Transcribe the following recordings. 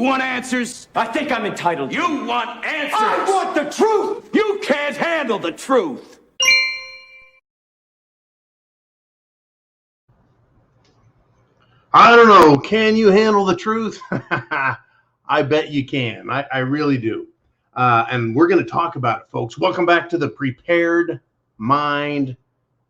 You want answers? I think I'm entitled. You want answers? I want the truth! You can't handle the truth. I don't know. Can you handle the truth? I bet you can. I really do. And we're going to talk about it, folks. Welcome back to the Prepared Mind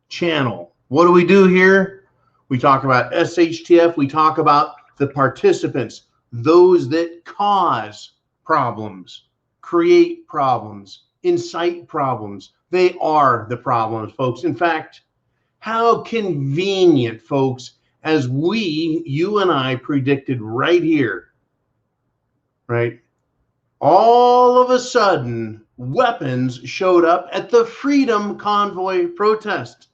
channel. What do we do here? We talk about SHTF. We talk about the participants, those that cause problems, create problems, incite problems. They are the problems, folks. In fact, how convenient, folks, as you and I predicted right here, right? All of a sudden, weapons showed up at the Freedom Convoy protest.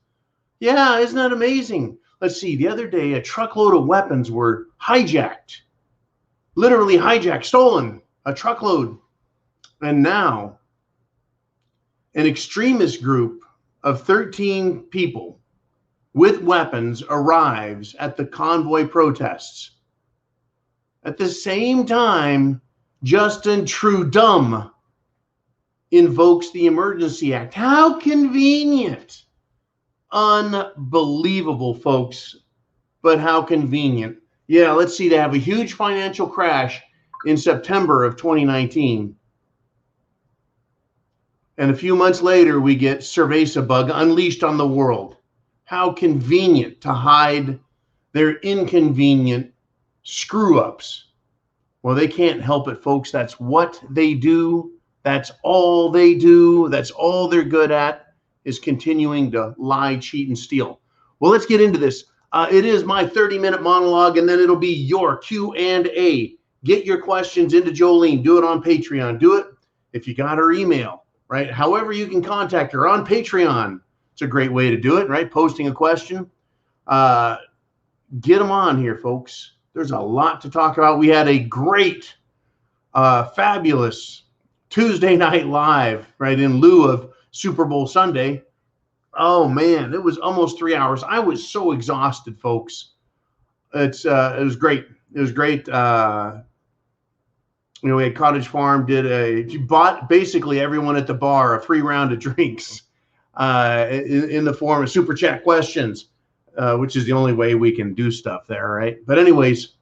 Yeah, isn't that amazing? Let's see, the other day, a truckload of weapons were hijacked, literally hijacked, stolen, a truckload. And now, an extremist group of 13 people with weapons arrives at the convoy protests. At the same time, Justin Trudeau invokes the Emergency Act. How convenient. Unbelievable, folks, but how convenient. Yeah, let's see, they have a huge financial crash in September of 2019. And a few months later, we get Cerveza bug unleashed on the world. How convenient to hide their inconvenient screw-ups. Well, they can't help it, folks. That's what they do. That's all they do. That's all they're good at, is continuing to lie, cheat, and steal. Well, let's get into this. It is my 30-minute monologue, and then it'll be your Q&A. Get your questions into Jolene. Do it on Patreon. Do it if you got her email, right? However you can contact her on Patreon. It's a great way to do it, right? Posting a question. Get them on here, folks. There's a lot to talk about. We had a great, fabulous Tuesday Night Live, right, in lieu of Super Bowl Sunday. Oh, man, it was almost 3 hours. I was so exhausted, folks. It was great. It was great. We had Cottage Farm bought basically everyone at the bar a free round of drinks. In the form of super chat questions, which is the only way we can do stuff there, right? But anyways,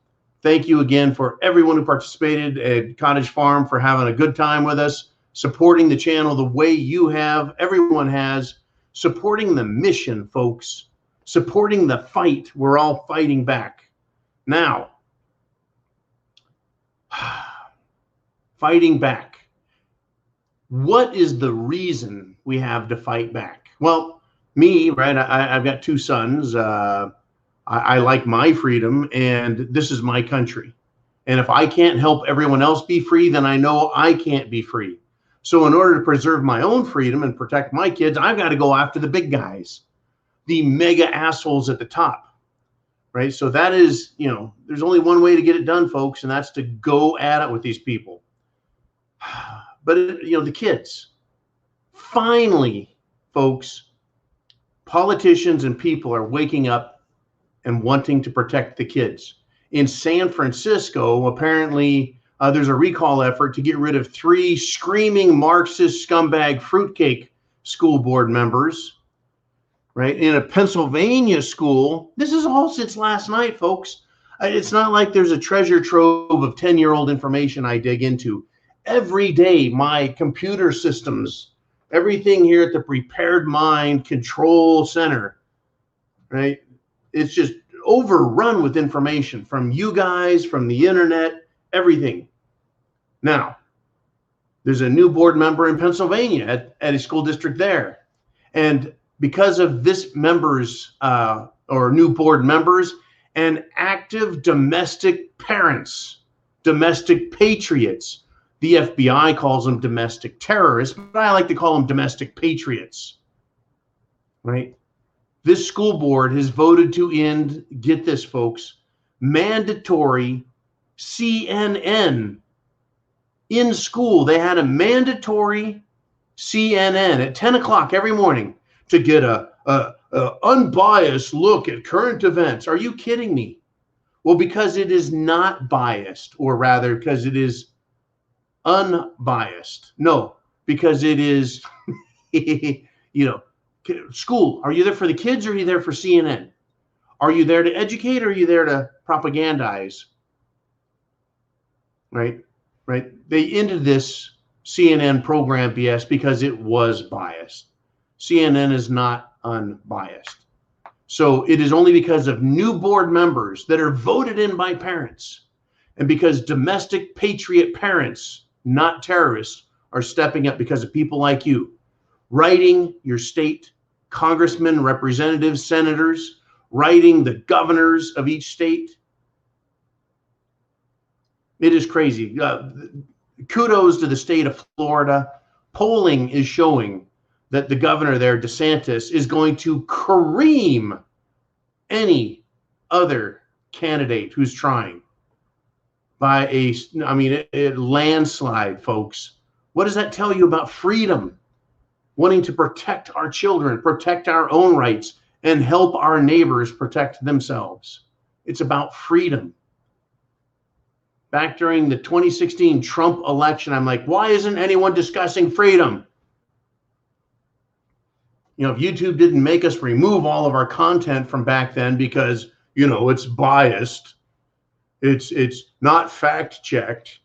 thank you again for everyone who participated at Cottage Farm, for having a good time with us, supporting the channel the way you have, everyone has, supporting the mission, folks, supporting the fight. We're all fighting back. Now, fighting back. What is the reason we have to fight back? Well, me, right, I've got two sons. I like my freedom, and this is my country. And if I can't help everyone else be free, then I know I can't be free. So in order to preserve my own freedom and protect my kids, I've got to go after the big guys, the mega assholes at the top, right? So that is, there's only one way to get it done, folks, and that's to go at it with these people. But, the kids, finally, folks, politicians and people are waking up and wanting to protect the kids. In San Francisco, apparently, there's a recall effort to get rid of 3 screaming Marxist scumbag fruitcake school board members, right? In a Pennsylvania school, this is all since last night, folks. It's not like there's a treasure trove of 10-year-old information I dig into. Every day, my computer systems, everything here at the Prepared Mind Control Center, right? It's just overrun with information from you guys, from the internet, everything. Now, there's a new board member in Pennsylvania at a school district there. And because of this members or new board members and active domestic parents, domestic patriots, the FBI calls them domestic terrorists, but I like to call them domestic patriots, right? This school board has voted to end, get this, folks, mandatory CNN in school. They had a mandatory CNN at 10 o'clock every morning to get a unbiased look at current events. Are you kidding me? Well, because it is not biased, or rather, because it is unbiased. No, because it is, school. Are you there for the kids, or are you there for CNN? Are you there to educate, or are you there to propagandize? Right? They ended this CNN program BS because it was biased. CNN is not unbiased. So it is only because of new board members that are voted in by parents, and because domestic patriot parents, not terrorists, are stepping up because of people like you, writing your state congressmen, representatives, senators, writing the governors of each state. It is crazy. Kudos to the state of Florida. Polling is showing that the governor there, DeSantis, is going to cream any other candidate who's trying by a landslide, folks. What does that tell you about freedom? Wanting to protect our children, protect our own rights, and help our neighbors protect themselves. It's about freedom. Back during the 2016 Trump election, I'm like, why isn't anyone discussing freedom? If YouTube didn't make us remove all of our content from back then because, it's biased, it's not fact checked,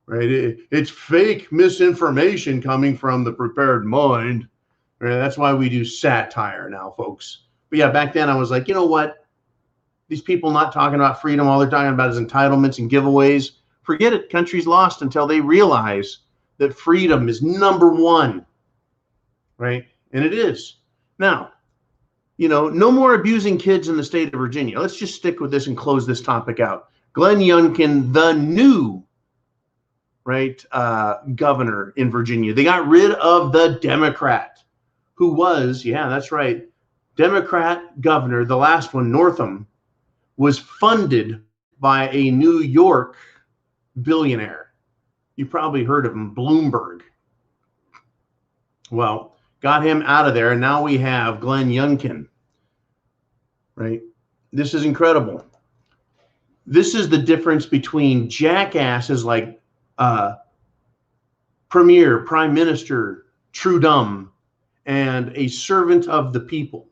right? It's fake misinformation coming from the prepared mind. Right? That's why we do satire now, folks. But yeah, back then I was like, you know what? These people not talking about freedom, all they're talking about is entitlements and giveaways. Forget it. Country's lost until they realize that freedom is number one, right? And it is. Now, no more abusing kids in the state of Virginia. Let's just stick with this and close this topic out. Glenn Youngkin, the new governor in Virginia. They got rid of the Democrat who was, yeah, that's right, Democrat governor, the last one, Northam, was funded by a New York billionaire. You probably heard of him, Bloomberg. Well, got him out of there, and now we have Glenn Youngkin, right? This is incredible. This is the difference between jackasses like Prime Minister Trudeau and a servant of the people,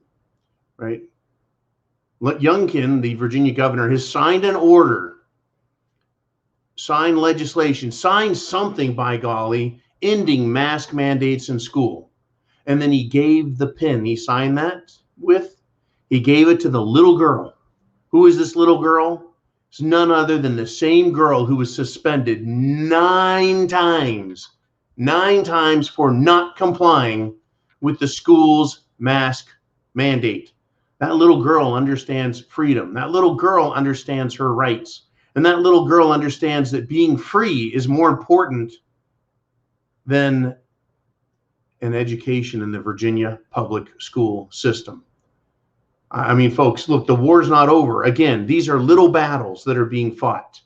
right? Youngkin, the Virginia governor, has signed an order, signed legislation, signed something, by golly, ending mask mandates in school. And then he gave the pen he signed that with, he gave it to the little girl. Who is this little girl? It's none other than the same girl who was suspended 9 times for not complying with the school's mask mandate. That little girl understands freedom. That little girl understands her rights. And that little girl understands that being free is more important than an education in the Virginia public school system. I mean, folks, look, the war's not over. Again, these are little battles that are being fought.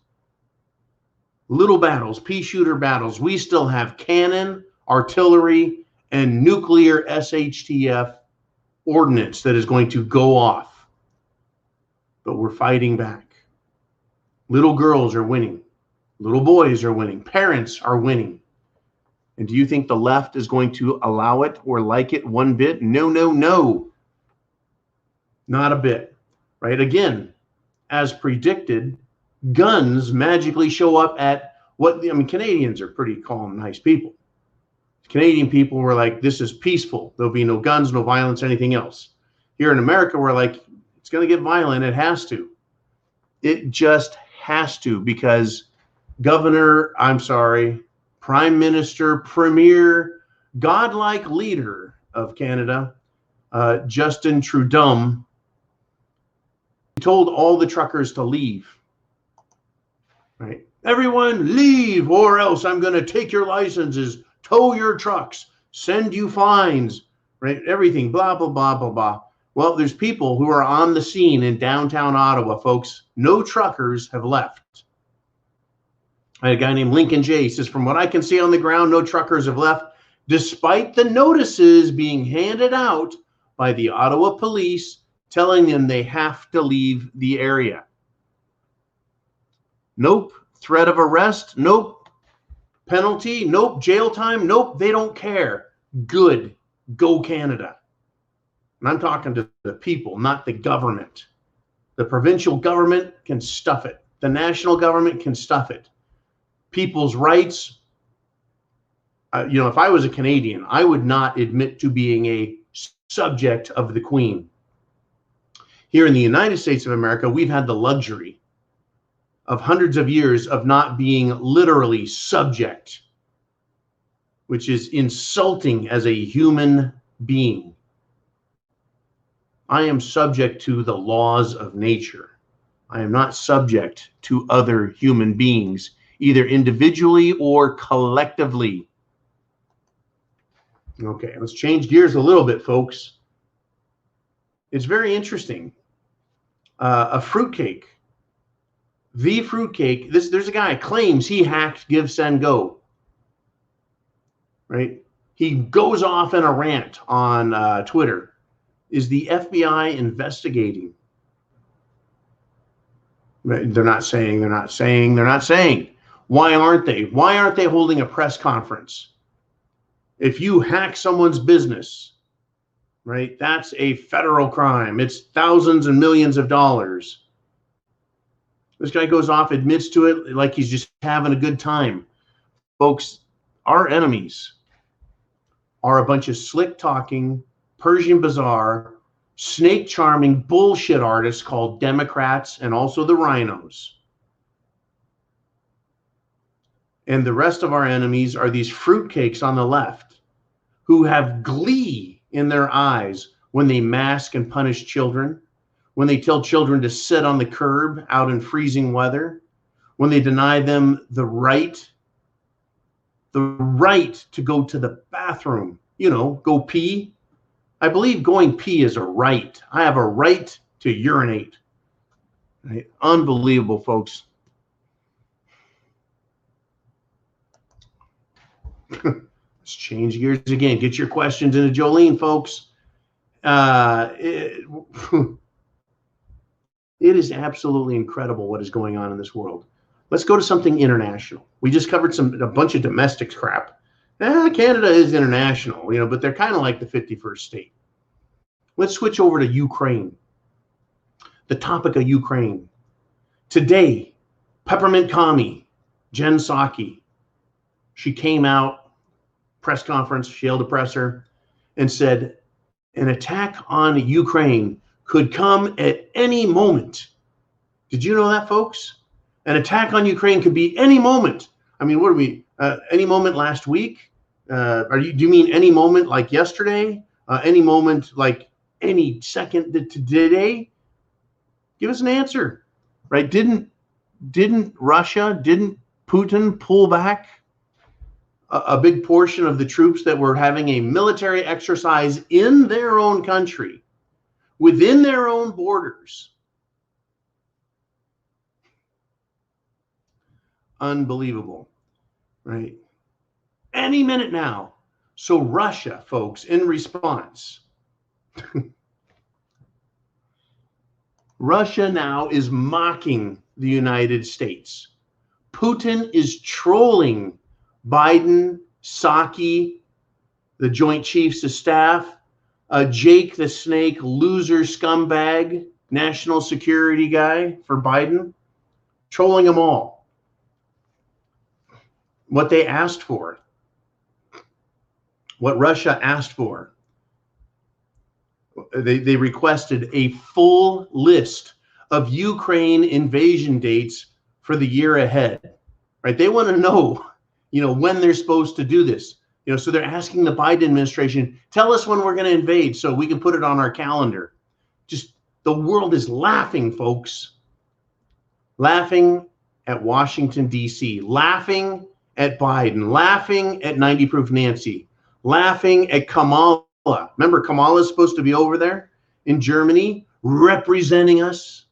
Little battles, pea shooter battles. We still have cannon, artillery, and nuclear SHTF ordnance that is going to go off. But we're fighting back. Little girls are winning. Little boys are winning. Parents are winning. And do you think the left is going to allow it or like it one bit? No, no, no. Not a bit, right? Again, as predicted, guns magically show up at Canadians are pretty calm, nice people. Canadian people were like, this is peaceful. There'll be no guns, no violence, anything else. Here in America, we're like, it's going to get violent. It has to. It just has to, because Prime Minister, Premier, godlike leader of Canada, Justin Trudeau, told all the truckers to leave. Right? Everyone leave, or else I'm going to take your licenses, tow your trucks, send you fines, right? Everything, blah, blah, blah, blah, blah. Well, there's people who are on the scene in downtown Ottawa, folks. No truckers have left. I had a guy named Lincoln J. says, from what I can see on the ground, no truckers have left, despite the notices being handed out by the Ottawa police telling them they have to leave the area. Nope. Threat of arrest? Nope. Penalty? Nope. Jail time? Nope. They don't care. Good. Go Canada. And I'm talking to the people, not the government. The provincial government can stuff it. The national government can stuff it. People's rights, if I was a Canadian, I would not admit to being a subject of the Queen. Here in the United States of America, we've had the luxury of hundreds of years of not being literally subject, which is insulting as a human being. I am subject to the laws of nature. I am not subject to other human beings, either individually or collectively. Okay, let's change gears a little bit, folks. It's very interesting. A fruitcake. The fruitcake. There's a guy who claims he hacked Give, Send, Go. Right? He goes off in a rant on Twitter. Is the FBI investigating? They're not saying. Why aren't they? Why aren't they holding a press conference? If you hack someone's business, right, that's a federal crime. It's thousands and millions of dollars. This guy goes off, admits to it like he's just having a good time. Folks, our enemies are a bunch of slick-talking, Persian Bazaar, snake-charming bullshit artists called Democrats and also the rhinos. And the rest of our enemies are these fruitcakes on the left who have glee in their eyes when they mask and punish children, when they tell children to sit on the curb out in freezing weather, when they deny them the right to go to the bathroom, go pee. I believe going pee is a right. I have a right to urinate. Right? Unbelievable, folks. Let's change gears again. Get your questions into Jolene, folks. It is absolutely incredible what is going on in this world. Let's go to something international. We just covered a bunch of domestic crap. Canada is international, but they're kind of like the 51st state. Let's switch over to Ukraine. The topic of Ukraine. Today, Peppermint Commie, Jen Psaki, she came out, press conference, she held a presser, and said, an attack on Ukraine could come at any moment. Did you know that, folks? An attack on Ukraine could be any moment. I mean, what are we? Any moment last week? Do you mean any moment like yesterday? Any moment like any second today? Give us an answer, right? Didn't Russia, didn't Putin pull back a big portion of the troops that were having a military exercise in their own country, within their own borders? Unbelievable, right? Any minute now. So Russia, folks, in response, Russia now is mocking the United States. Putin is trolling Biden, Psaki, the Joint Chiefs of Staff, Jake the Snake, loser scumbag, national security guy for Biden, trolling them all. What they asked for, what Russia asked for, they requested a full list of Ukraine invasion dates for the year ahead, right? They want to know, when they're supposed to do this. So they're asking the Biden administration, tell us when we're going to invade so we can put it on our calendar. Just the world is laughing, folks. Laughing at Washington, D.C., laughing at Biden, laughing at 90 Proof Nancy, laughing at Kamala. Remember, Kamala is supposed to be over there in Germany representing us,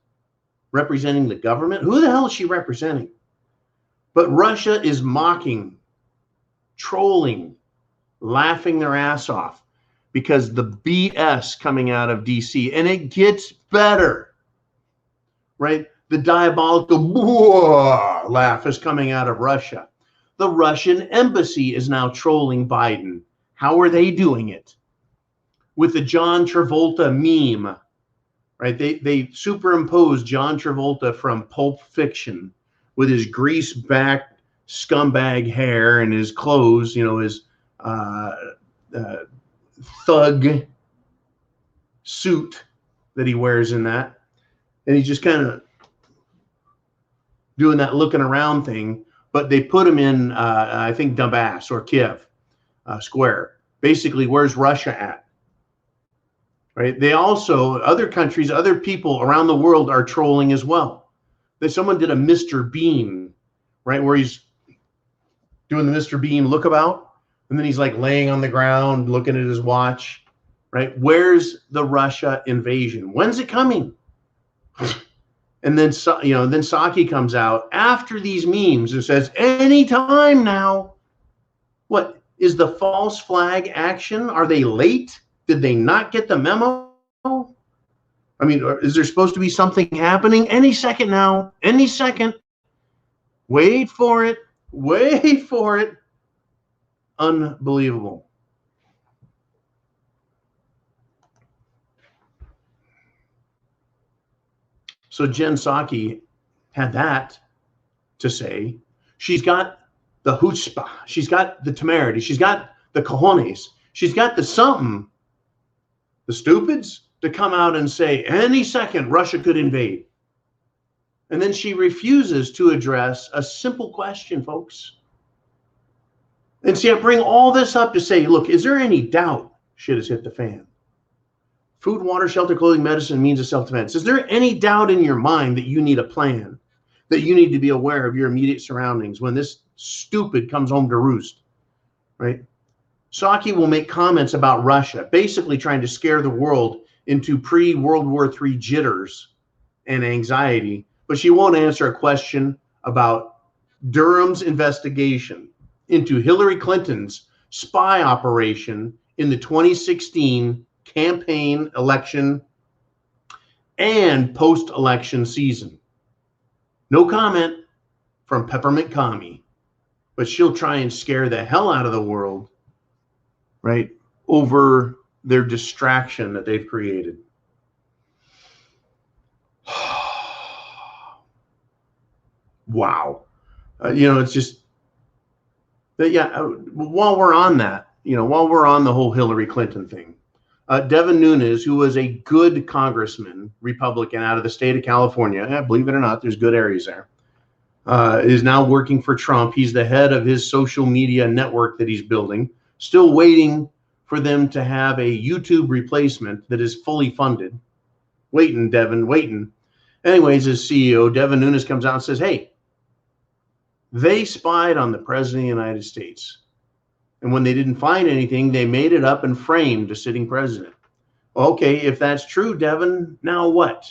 representing the government. Who the hell is she representing? But Russia is mocking, trolling, laughing their ass off because the BS coming out of DC, and it gets better, right? The diabolical laugh is coming out of Russia. The Russian embassy is now trolling Biden. How are they doing it? With the John Travolta meme, right? They superimposed John Travolta from Pulp Fiction with his grease-backed scumbag hair and his clothes, his thug suit that he wears in that. And he's just kind of doing that looking around thing. But they put him in, I think, Donbass or Kiev square. Basically, where's Russia at? Right? They also, other countries, other people around the world are trolling as well. Someone did a Mr. Bean, right, where he's doing the Mr. Bean lookabout, and then he's like laying on the ground looking at his watch, right? Where's the Russia invasion? When's it coming? And then, then Psaki comes out after these memes and says, anytime now. What is the false flag action? Are they late? Did they not get the memo? I mean, is there supposed to be something happening any second now? Any second. Wait for it. Wait for it. Unbelievable. So Jen Psaki had that to say. She's got the chutzpah. She's got the temerity. She's got the cojones. She's got the something, the stupids, to come out and say, any second, Russia could invade. And then she refuses to address a simple question, folks. And see, I bring all this up to say, look, is there any doubt shit has hit the fan? Food, water, shelter, clothing, medicine, means of self-defense. Is there any doubt in your mind that you need a plan, that you need to be aware of your immediate surroundings when this stupid comes home to roost, right? Psaki will make comments about Russia, basically trying to scare the world into pre-World War III jitters and anxiety, but she won't answer a question about Durham's investigation into Hillary Clinton's spy operation in the 2016 campaign election and post-election season. No comment from Peppermint Commie, but she'll try and scare the hell out of the world, right, over their distraction that they've created. Wow. It's just, while we're on that, while we're on the whole Hillary Clinton thing, Devin Nunes, who was a good congressman, Republican out of the state of California, believe it or not, there's good areas there, is now working for Trump. He's the head of his social media network that he's building, still waiting for them to have a YouTube replacement that is fully funded. Waiting, Devin, waiting. Anyways, as CEO, Devin Nunes comes out and says, hey, they spied on the president of the United States. And when they didn't find anything, they made it up and framed a sitting president. Okay, if that's true, Devin, now what?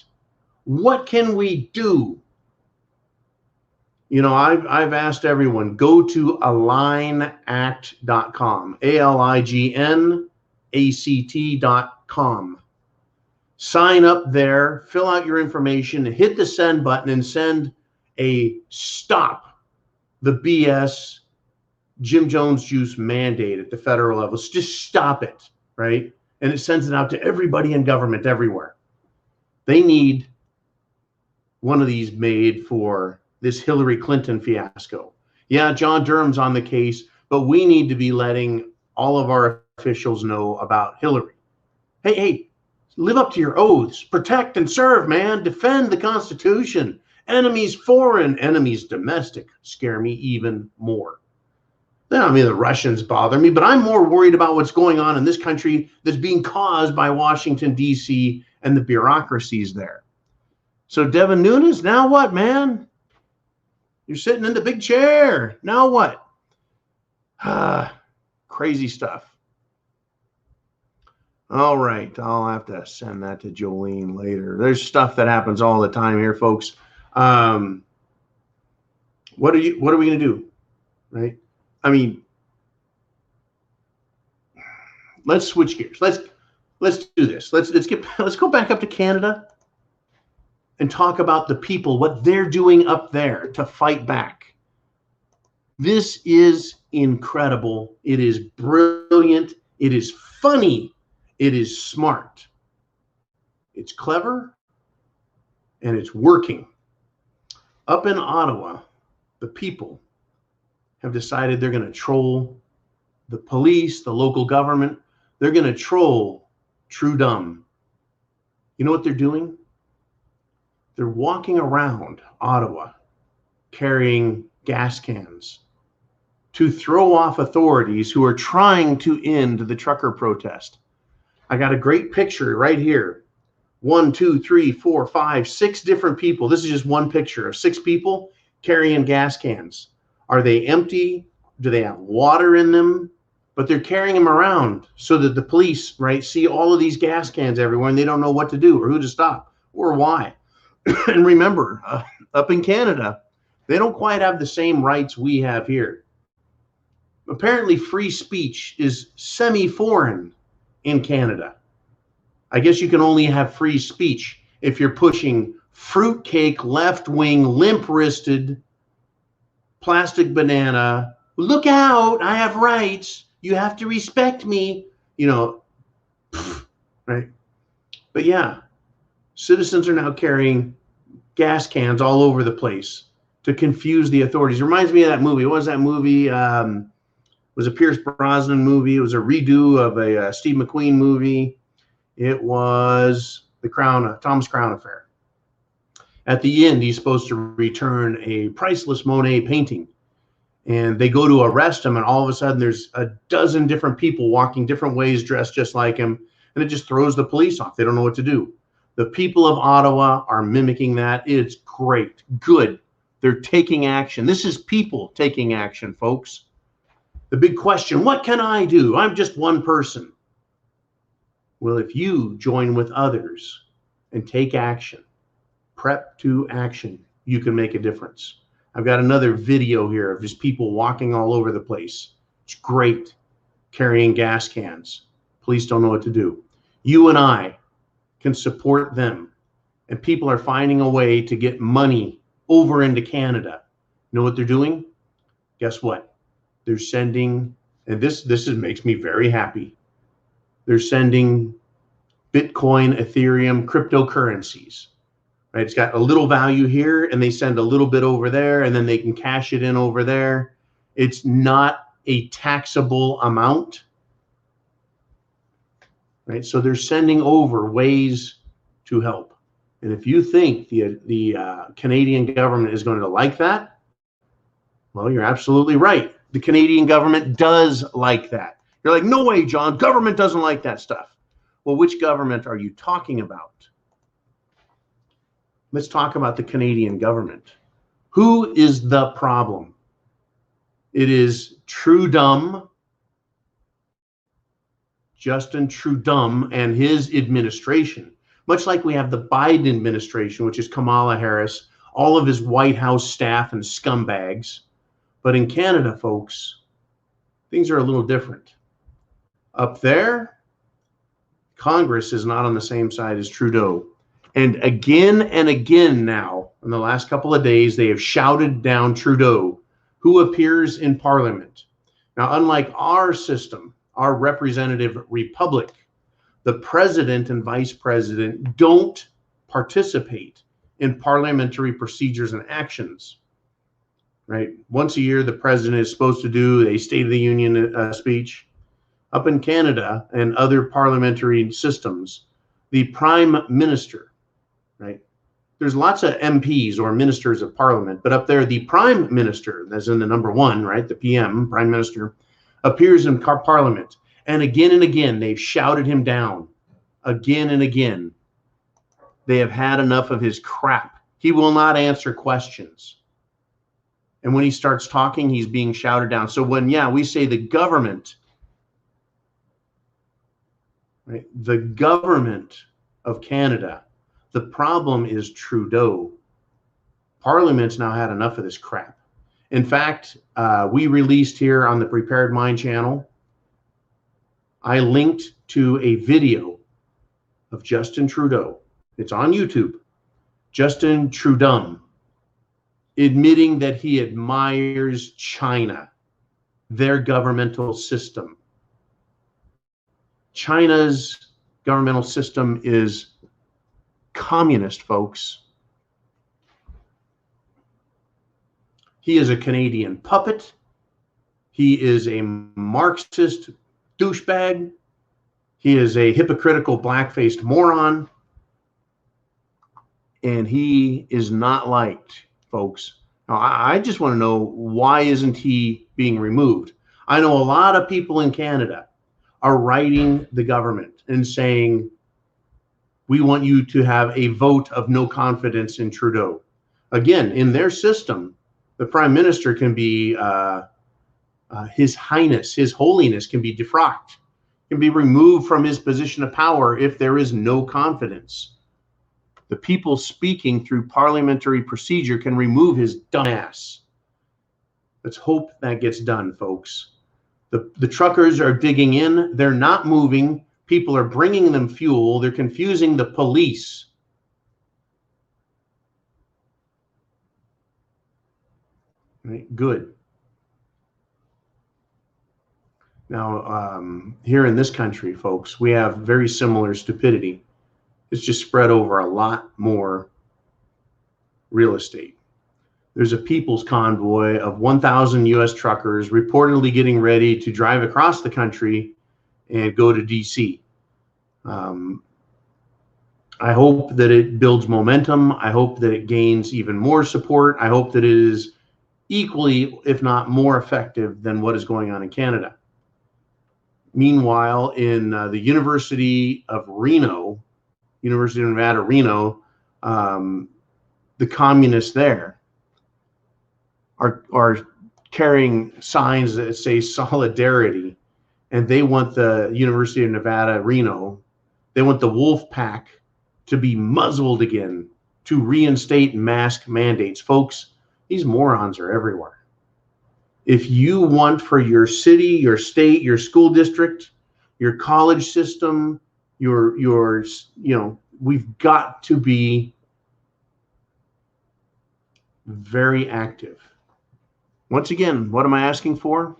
What can we do? I've asked everyone, go to alignact.com, ALIGNACT.com. Sign up there, fill out your information, hit the send button, and send a stop the BS Jim Jones juice mandate at the federal level. Just stop it, right? And it sends it out to everybody in government everywhere. They need one of these made for this Hillary Clinton fiasco. Yeah, John Durham's on the case, but we need to be letting all of our officials know about Hillary. Hey, live up to your oaths. Protect and serve, man. Defend the Constitution. Enemies foreign, enemies domestic scare me even more. I mean, the Russians bother me, but I'm more worried about what's going on in this country that's being caused by Washington, D.C. and the bureaucracies there. So Devin Nunes, now what, man? You're sitting in the big chair. Now what? Crazy stuff. All right. I'll have to send that to Jolene later. There's stuff that happens all the time here, folks. What are we going to do? Right? I mean, let's switch gears. Let's do this. Let's go back up to Canada. and talk about the people, what they're doing up there to fight back. This is incredible. It is brilliant. It is funny. It is smart. It's clever, and it's working. Up in Ottawa, the people have decided they're going to troll the police, the local government. They're going to troll Trudum. You know what they're doing? They're walking around Ottawa carrying gas cans to throw off authorities who are trying to end the trucker protest. I got a great picture right here. 1, 2, 3, 4, 5, 6 different people. This is just one picture of 6 people carrying gas cans. Are they empty? Do they have water in them? But they're carrying them around so that the police, right, see all of these gas cans everywhere and they don't know what to do or who to stop or why. And remember, up in Canada, they don't quite have the same rights we have here. Apparently, free speech is semi-foreign in Canada. I guess you can only have free speech if you're pushing fruitcake, left-wing, limp-wristed, plastic banana. Look out, I have rights. You have to respect me. You know, right? But yeah, citizens are now carrying gas cans all over the place to confuse the authorities. Reminds me of that movie. What was that movie? It was a Pierce Brosnan movie. It was a redo of a Steve McQueen movie. It was the Thomas Crown Affair. At the end, he's supposed to return a priceless Monet painting. And they go to arrest him, and all of a sudden there's a dozen different people walking different ways, dressed just like him, and it just throws the police off. They don't know what to do. The people of Ottawa are mimicking that. It's great. Good. They're taking action. This is people taking action, folks. The big question, what can I do? I'm just one person. Well, if you join with others and take action, prep to action, you can make a difference. I've got another video here of just people walking all over the place. It's great, carrying gas cans. Police don't know what to do. You and I can support them. And people are finding a way to get money over into Canada. You know what they're doing? Guess what? They're sending, and this makes me very happy. They're sending Bitcoin, Ethereum, cryptocurrencies. Right? It's got a little value here, and they send a little bit over there, and then they can cash it in over there. It's not a taxable amount. Right? So they're sending over ways to help. And if you think the Canadian government is going to like that, well, you're absolutely right. The Canadian government does like that. You're like, no way, John, government doesn't like that stuff. Well, which government are you talking about? Let's talk about the Canadian government. Who is the problem? It is Trudum, Justin Trudum, and his administration. Much like we have the Biden administration, which is Kamala Harris, all of his White House staff and scumbags. But in Canada, folks, things are a little different. Up there, Congress is not on the same side as Trudeau. And again now, in the last couple of days, they have shouted down Trudeau, who appears in Parliament. Now, unlike our system, our representative republic, the president and vice president don't participate in parliamentary procedures and actions. Right? Once a year, the president is supposed to do a State of the Union speech. Up in Canada and other parliamentary systems, the prime minister, right? There's lots of MPs or ministers of parliament, but up there, the prime minister, as in the number 1, right? The PM, prime minister, appears in parliament. And again, they've shouted him down again and again. They have had enough of his crap. He will not answer questions. And when he starts talking, he's being shouted down. So when, we say the government, right? The government of Canada, the problem is Trudeau. Parliament's now had enough of this crap. In fact, we released here on the Prepared Mind channel, I linked to a video of Justin Trudeau. It's on YouTube. Justin Trudeau, admitting that he admires China, their governmental system. China's governmental system is communist, folks. He is a Canadian puppet. He is a Marxist douchebag. He is a hypocritical black-faced moron. And he is not liked, folks. Now, I just want to know, why isn't he being removed? I know a lot of people in Canada are writing the government and saying, we want you to have a vote of no confidence in Trudeau. Again, in their system, the Prime Minister can be, His Highness, His Holiness can be defrocked, can be removed from his position of power if there is no confidence. The people speaking through parliamentary procedure can remove his dumb ass. Let's hope that gets done, folks. The truckers are digging in. They're not moving. People are bringing them fuel. They're confusing the police. Right, good. Now, here in this country, folks, we have very similar stupidity. It's just spread over a lot more real estate. There's a people's convoy of 1,000 U.S. truckers reportedly getting ready to drive across the country and go to D.C. I hope that it builds momentum. I hope that it gains even more support. I hope that it is equally, if not more effective than what is going on in Canada. Meanwhile, in the University of Nevada, Reno, the communists there are carrying signs that say solidarity, and they want the University of Nevada, Reno, they want the wolf pack to be muzzled again, to reinstate mask mandates. Folks, these morons are everywhere. If you want for your city, your state, your school district, your college system, we've got to be very active. Once again, what am I asking for?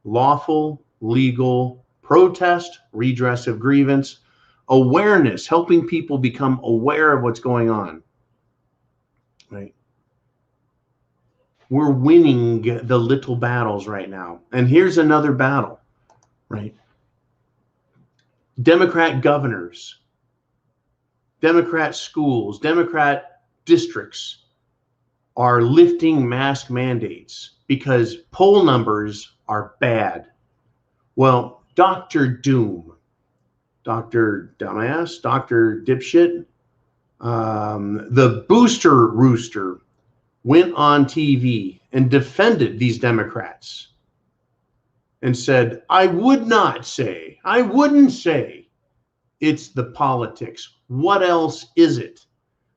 Lawful, legal protest, redress of grievance, awareness, helping people become aware of what's going on. Right? We're winning the little battles right now. And here's another battle, right? Democrat governors, Democrat schools, Democrat districts are lifting mask mandates because poll numbers are bad. Well, Dr. Doom, Dr. Dumbass, Dr. Dipshit, the booster rooster went on TV and defended these Democrats and said, I wouldn't say it's the politics. What else is it?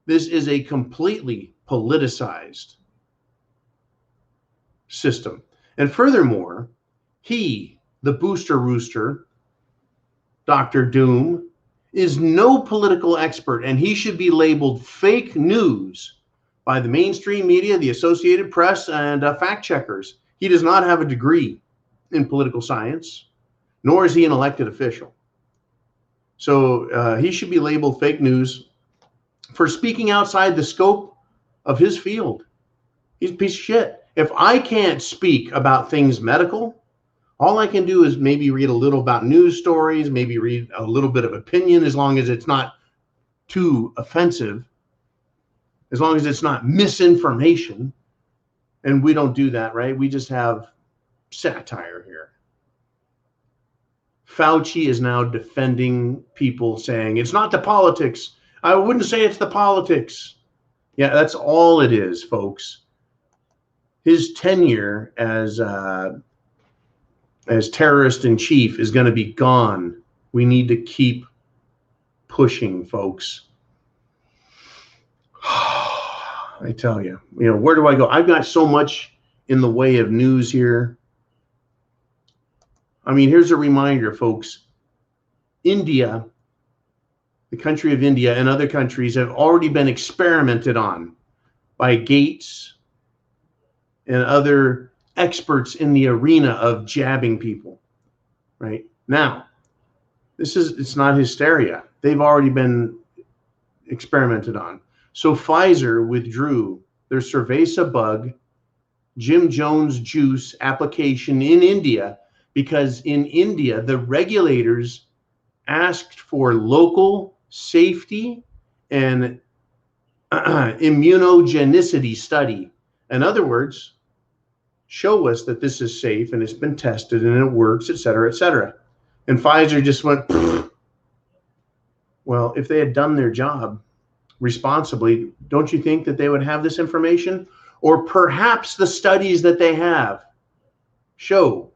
This is a completely politicized system. And furthermore, he, the booster rooster, Dr. Doom, is no political expert, and he should be labeled fake news by the mainstream media, the Associated Press, and fact checkers. He does not have a degree in political science, nor is he an elected official. So he should be labeled fake news for speaking outside the scope of his field. He's a piece of shit. If I can't speak about things medical, all I can do is maybe read a little about news stories, maybe read a little bit of opinion, as long as it's not too offensive, as long as it's not misinformation. And we don't do that, right? We just have satire here. Fauci is now defending people, saying it's not the politics. I wouldn't say it's the politics. Yeah, that's all it is, folks. His tenure as terrorist in chief is going to be gone. We need to keep pushing, folks. I tell you, where do I go? I've got so much in the way of news here. I mean, here's a reminder, folks. India the country of India and other countries have already been experimented on by Gates and other experts in the arena of jabbing people, right? Now, it's not hysteria. They've already been experimented on. So Pfizer withdrew their Cerveza bug, Jim Jones juice application in India because in India, the regulators asked for local safety and immunogenicity study. In other words, show us that this is safe and it's been tested and it works, et cetera, et cetera. And Pfizer just went, well, if they had done their job responsibly, don't you think that they would have this information? Or perhaps the studies that they have show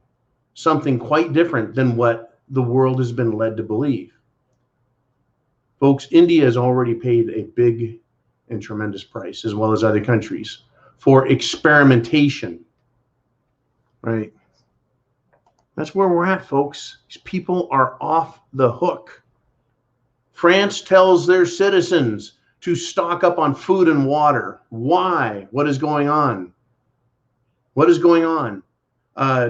something quite different than what the world has been led to believe. Folks, India has already paid a big and tremendous price, as well as other countries, for experimentation, right? That's where we're at, folks. These people are off the hook. France tells their citizens to stock up on food and water. Why? What is going on? What is going on?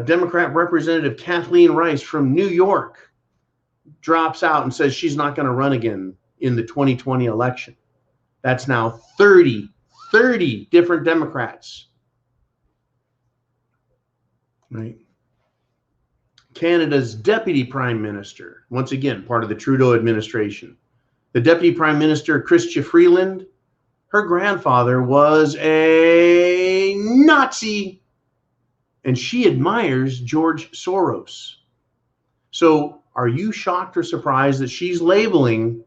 Democrat Representative Kathleen Rice from New York drops out and says she's not going to run again in the 2020 election. That's now 30 different Democrats, right? Canada's Deputy Prime Minister, once again, part of the Trudeau administration. The Deputy Prime Minister, Chrystia Freeland, her grandfather was a Nazi, and she admires George Soros. So are you shocked or surprised that she's labeling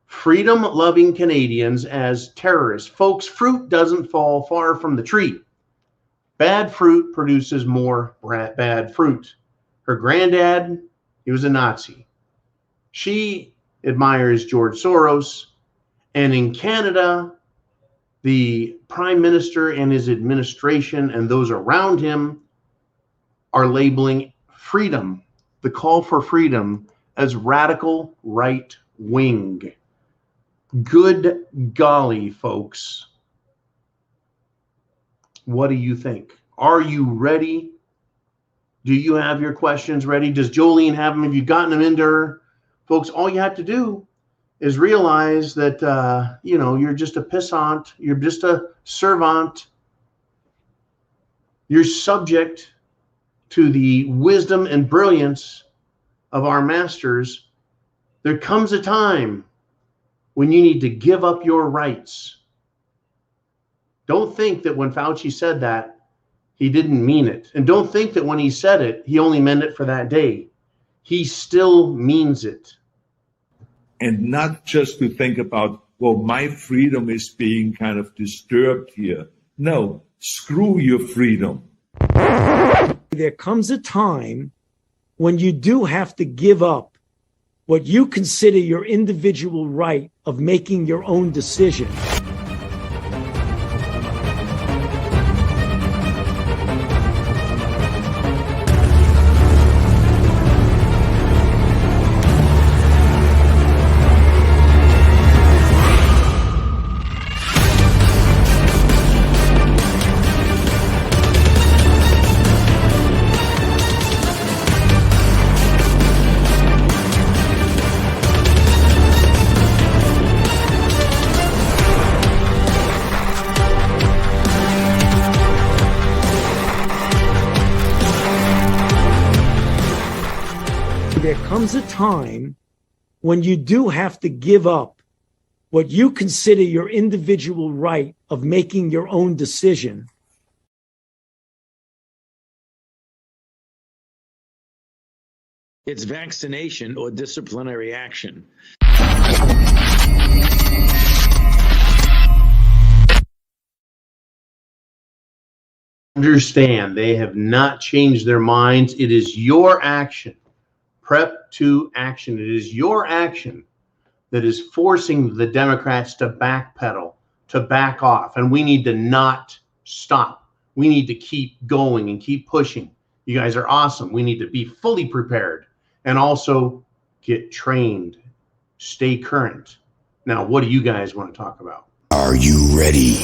freedom-loving Canadians as terrorists? Folks, fruit doesn't fall far from the tree. Bad fruit produces more bad fruit. Her granddad, he was a Nazi. She admires George Soros. And in Canada, the Prime Minister and his administration and those around him are labeling freedom, the call for freedom, as radical right wing. Good golly, folks. What do you think? Are you ready? Do you have your questions ready? Does Jolene have them? Have you gotten them into her? Folks, all you have to do is realize that, you're just a pissant. You're just a servant. You're subject to the wisdom and brilliance of our masters. There comes a time when you need to give up your rights. Don't think that when Fauci said that, he didn't mean it. And don't think that when he said it, he only meant it for that day. He still means it. And not just to think about, well, my freedom is being kind of disturbed here. No, screw your freedom. There comes a time when you do have to give up what you consider your individual right of making your own decision. There comes a time when you do have to give up what you consider your individual right of making your own decision. It's vaccination or disciplinary action. Understand, they have not changed their minds. It is your action. Prep to action. It is your action that is forcing the Democrats to backpedal, to back off. And we need to not stop. We need to keep going and keep pushing. You guys are awesome. We need to be fully prepared and also get trained stay current. Now, what do you guys want to talk about? Are you ready?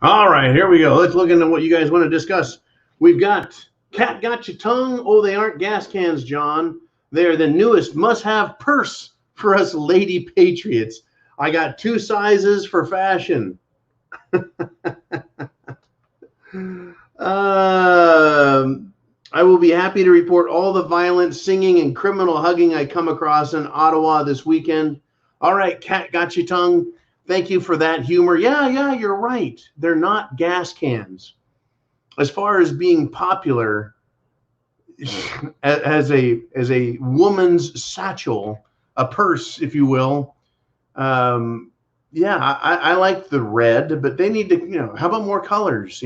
All right, here we go. Let's look into what you guys want to discuss. We've got Cat Got Your Tongue. Oh, they aren't gas cans, John. They're the newest must-have purse for us lady patriots. I got 2 sizes for fashion. I will be happy to report all the violent singing and criminal hugging I come across in Ottawa this weekend. All right, Cat Got Your Tongue. Thank you for that humor. Yeah, you're right. They're not gas cans. As far as being popular as a woman's satchel, a purse, if you will. I like the red, but they need to, how about more colors?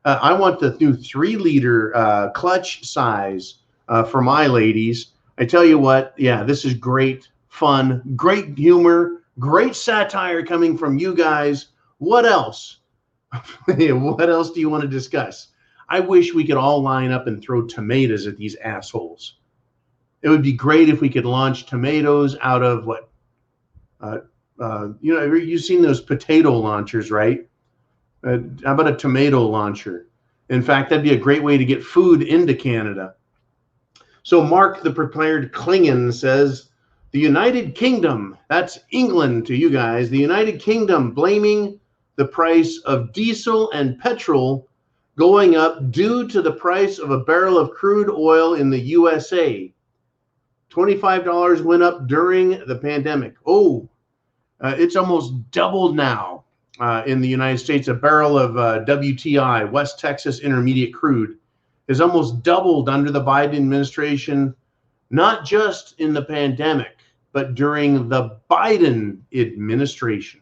I want the new 3-liter clutch size for my ladies. I tell you what, this is great fun, great humor. Great satire coming from you guys. What else? What else do you want to discuss? I wish we could all line up and throw tomatoes at these assholes. It would be great if we could launch tomatoes out of what? You've seen those potato launchers, right? How about a tomato launcher? In fact, that'd be a great way to get food into Canada. So Mark the Prepared Klingon says, the United Kingdom, that's England to you guys, the United Kingdom blaming the price of diesel and petrol going up due to the price of a barrel of crude oil in the USA. $25 went up during the pandemic. It's almost doubled now in the United States. A barrel of WTI, West Texas Intermediate Crude, is almost doubled under the Biden administration, not just in the pandemic, but during the Biden administration.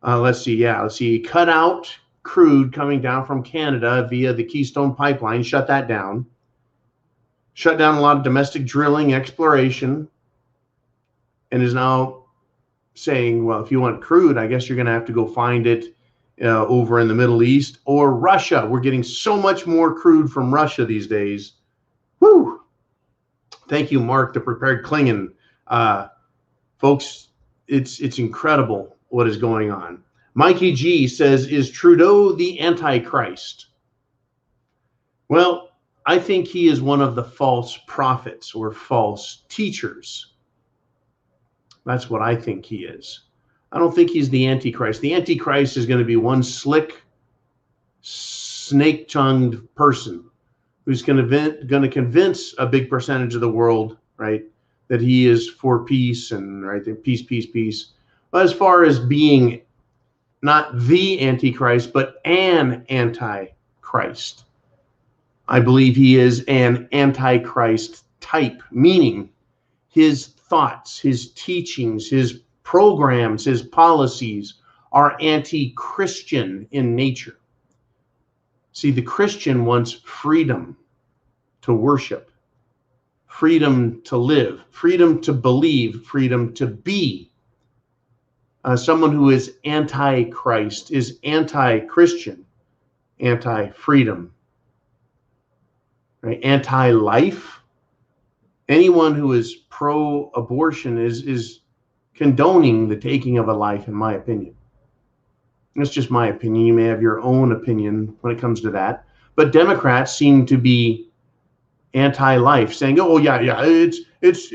Let's see. Cut out crude coming down from Canada via the Keystone Pipeline. Shut that down. Shut down a lot of domestic drilling, exploration, and is now saying, well, if you want crude, I guess you're going to have to go find it over in the Middle East or Russia. We're getting so much more crude from Russia these days. Woo! Thank you, Mark, the Prepared Klingon. Folks, it's incredible what is going on. Mikey G says, is Trudeau the Antichrist? Well, I think he is one of the false prophets or false teachers. That's what I think he is. I don't think he's the Antichrist. The Antichrist is going to be one slick, snake-tongued person who's going to convince a big percentage of the world, right, that he is for peace and right, peace. But as far as being not the Antichrist, but an Antichrist, I believe he is an Antichrist type, meaning his thoughts, his teachings, his programs, his policies are anti-Christian in nature. See, the Christian wants freedom to worship, freedom to live, freedom to believe, freedom to be. Someone who is anti-Christ is anti-Christian, anti-freedom, right? Anti-life. Anyone who is pro-abortion is condoning the taking of a life, in my opinion. It's just my opinion. You may have your own opinion when it comes to that. But Democrats seem to be anti-life, saying, "Oh yeah, it's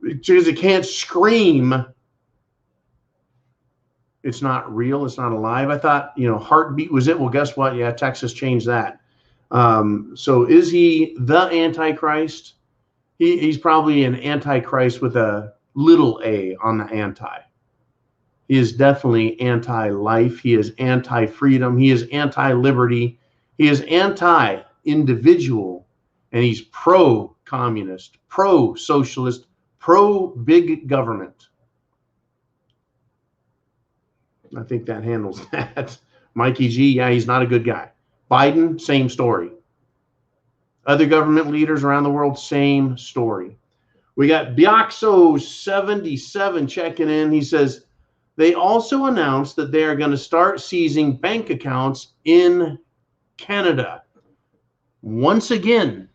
because it can't scream. It's not real. It's not alive." I thought, heartbeat was it. Well, guess what? Yeah, Texas changed that. So is he the Antichrist? He's probably an Antichrist with a little a on the anti. He is definitely anti-life. He is anti-freedom. He is anti-liberty. He is anti-individual. And he's pro-communist, pro-socialist, pro-big government. I think that handles that. Mikey G, yeah, he's not a good guy. Biden, same story. Other government leaders around the world, same story. We got Bioxo77 checking in. He says, they also announced that they are going to start seizing bank accounts in Canada. Once again,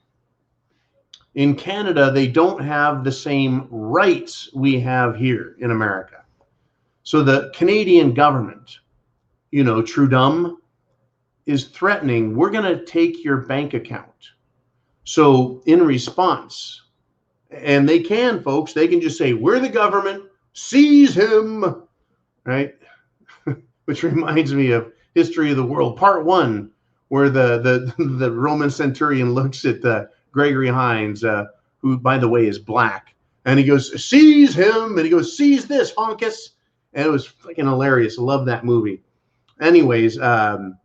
in Canada, they don't have the same rights we have here in America. So the Canadian government, Trudeau, is threatening, we're going to take your bank account. So in response, and they can, folks, they can just say, we're the government, seize him, right? Which reminds me of History of the World, Part 1, where the Roman centurion looks at Gregory Hines, who, by the way, is black, and he goes, seize him, and he goes, seize this, honkus, and it was freaking hilarious. I love that movie. Anyways, the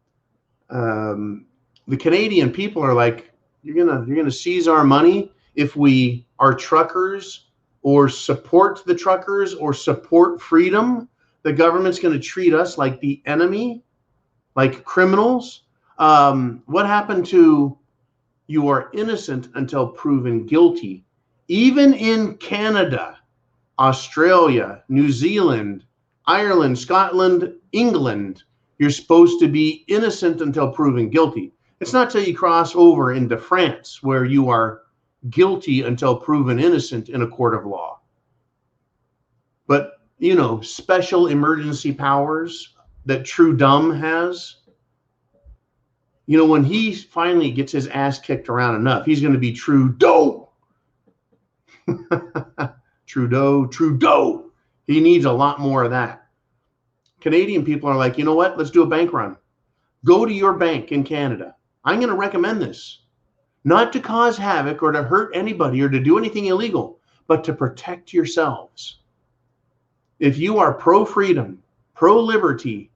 Canadian people are like, you're gonna seize our money if we are truckers or support the truckers or support freedom. The government's going to treat us like the enemy, like criminals. What happened to you are innocent until proven guilty? Even in Canada, Australia, New Zealand, Ireland, Scotland, England, you're supposed to be innocent until proven guilty. It's not till you cross over into France where you are guilty until proven innocent in a court of law. But, special emergency powers that Trudeau has, when he finally gets his ass kicked around enough, he's going to be Trudeau. Trudeau. He needs a lot more of that. Canadian people are like, you know what? Let's do a bank run. Go to your bank in Canada. I'm going to recommend this. Not to cause havoc or to hurt anybody or to do anything illegal, but to protect yourselves. If you are pro-freedom, pro-liberty,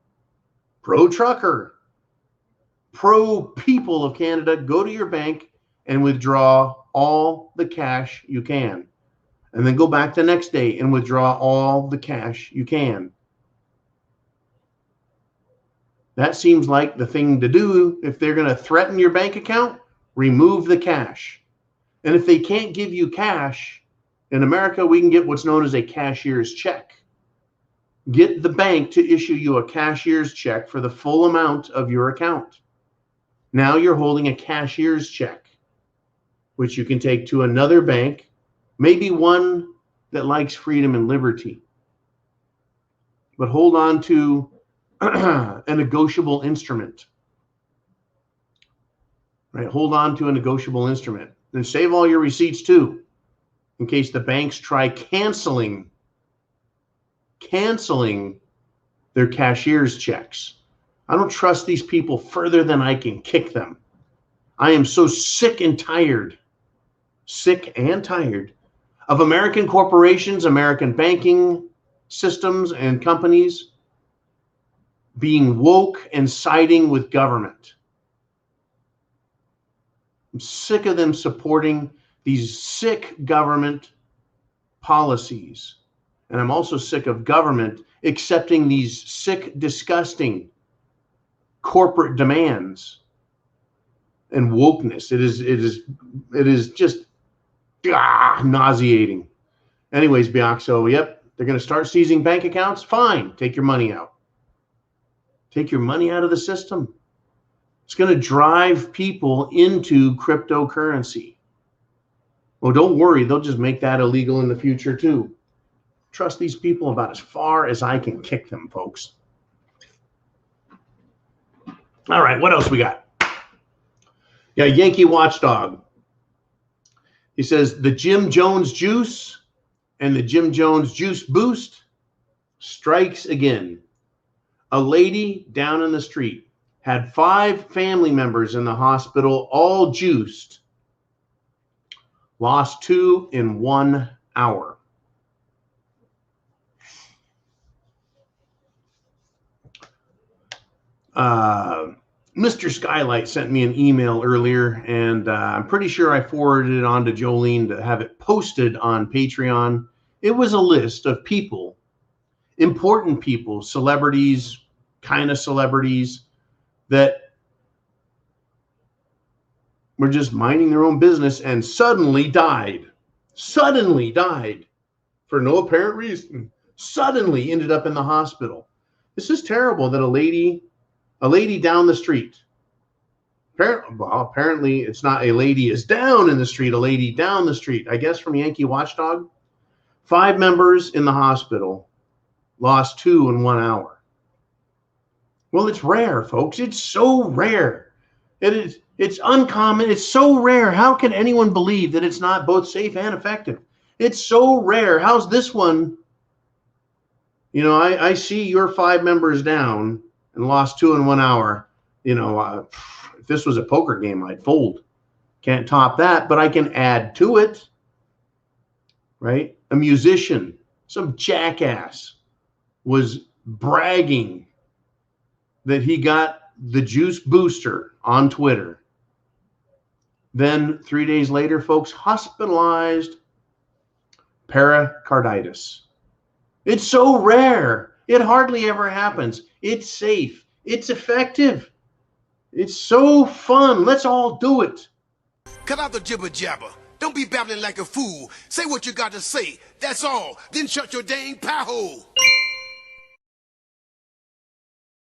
pro-trucker, pro-people of Canada, go to your bank and withdraw all the cash you can. And then go back the next day and withdraw all the cash you can. That seems like the thing to do. If they're going to threaten your bank account, remove the cash. And if they can't give you cash, in America, we can get what's known as a cashier's check. Get the bank to issue you a cashier's check for the full amount of your account. Now you're holding a cashier's check, which you can take to another bank, maybe one that likes freedom and liberty. But hold on to a negotiable instrument. Right? Hold on to a negotiable instrument. And save all your receipts too, in case the banks try canceling their cashier's checks. I don't trust these people further than I can kick them. I am so sick and tired of American corporations, American banking systems and companies being woke and siding with government. I'm sick of them supporting these sick government policies. And I'm also sick of government accepting these sick, disgusting corporate demands and wokeness. It is just nauseating. Anyways, Bioxo, yep, they're going to start seizing bank accounts. Fine, take your money out. Take your money out of the system. It's going to drive people into cryptocurrency. Well, don't worry, they'll just make that illegal in the future too. Trust these people about as far as I can kick them, folks. All right, what else we got? Yeah, Yankee Watchdog. He says the Jim Jones juice and the Jim Jones juice boost strikes again. A lady down in the street had 5 family members in the hospital, all juiced. Lost 2 in 1 hour. Mr. Skylight sent me an email earlier, and I'm pretty sure I forwarded it on to Jolene to have it posted on Patreon. It was a list of people, important people, celebrities, kind of celebrities, that were just minding their own business and suddenly died. Suddenly died for no apparent reason. Suddenly ended up in the hospital. This is terrible that a lady down the street, apparently it's not a lady is down in the street, a lady down the street, I guess from Yankee Watchdog. 5 members in the hospital, lost 2 in 1 hour. Well, it's rare, folks. It's so rare. It's uncommon. It's so rare. How can anyone believe that it's not both safe and effective? It's so rare. How's this one? You know, I see your 5 members down and lost 2 in 1 hour. You know, if this was a poker game, I'd fold. Can't top that, but I can add to it, right? A musician, some jackass, was bragging that he got the juice booster on Twitter. Then 3 days later, folks, hospitalized, pericarditis. It's so rare. It hardly ever happens. It's safe. It's effective. It's so fun. Let's all do it. Cut out the jibber jabber. Don't be babbling like a fool. Say what you got to say. That's all. Then shut your dang pie hole.